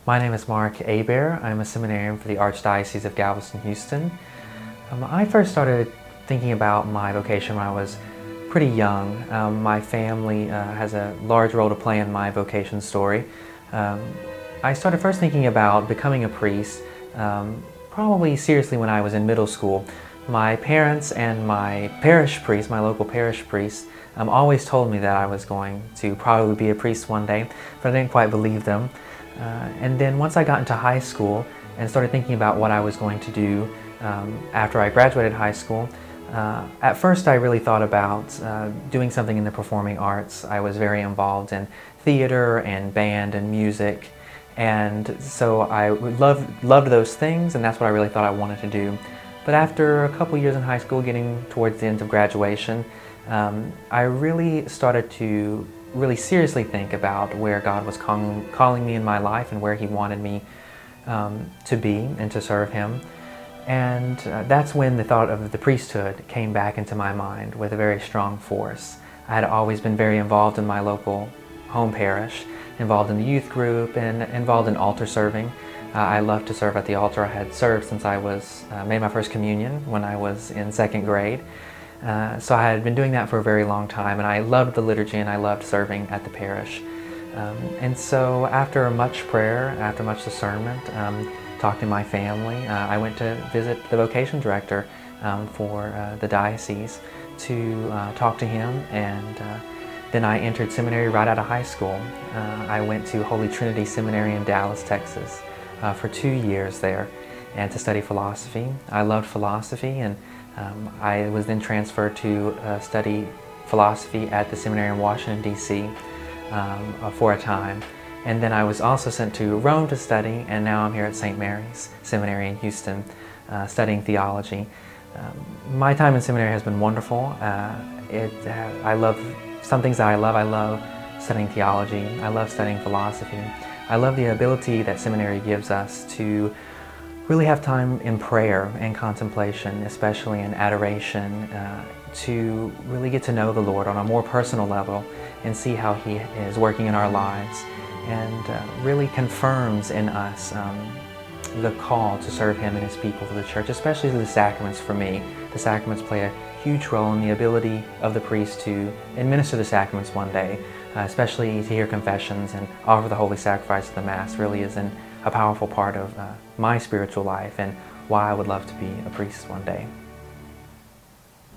My name is Mark Hebert. I'm a seminarian for the Archdiocese of Galveston-Houston. I first started thinking about my vocation when I was pretty young. My family has a large role to play in my vocation story. I started first thinking about becoming a priest probably seriously when I was in middle school. My parents and my parish priest, my local parish priest, always told me that I was going to probably be a priest one day, but I didn't quite believe them. And then once I got into high school and started thinking about what I was going to do after I graduated high school, at first I really thought about doing something in the performing arts. I was very involved in theater and band and music, and so I loved those things, and that's what I really thought I wanted to do. But after a couple years in high school, getting towards the end of graduation, I really started to seriously think about where God was calling me in my life and where He wanted me to be and to serve Him. And that's when the thought of the priesthood came back into my mind with a very strong force. I had always been very involved in my local home parish, involved in the youth group and involved in altar serving. I loved to serve at the altar. I had served since I made my first communion when I was in second grade. So I had been doing that for a very long time, and I loved the liturgy and I loved serving at the parish. And so after much prayer, after much discernment, talking to my family, I went to visit the vocation director for the diocese to talk to him, and then I entered seminary right out of high school. I went to Holy Trinity Seminary in Dallas, Texas for 2 years there and to study philosophy. I loved philosophy, and I was then transferred to study philosophy at the Seminary in Washington, D.C. For a time. And then I was also sent to Rome to study, and now I'm here at St. Mary's Seminary in Houston studying theology. My time in seminary has been wonderful. I love some things that I love. I love studying theology. I love studying philosophy. I love the ability that seminary gives us to really have time in prayer and contemplation, especially in adoration, to really get to know the Lord on a more personal level and see how He is working in our lives, and really confirms in us the call to serve Him and His people, to the church, especially the sacraments. For me, the sacraments play a huge role in the ability of the priest to administer the sacraments one day, especially to hear confessions and offer the holy sacrifice of the Mass. Really is a powerful part of my spiritual life and why I would love to be a priest one day.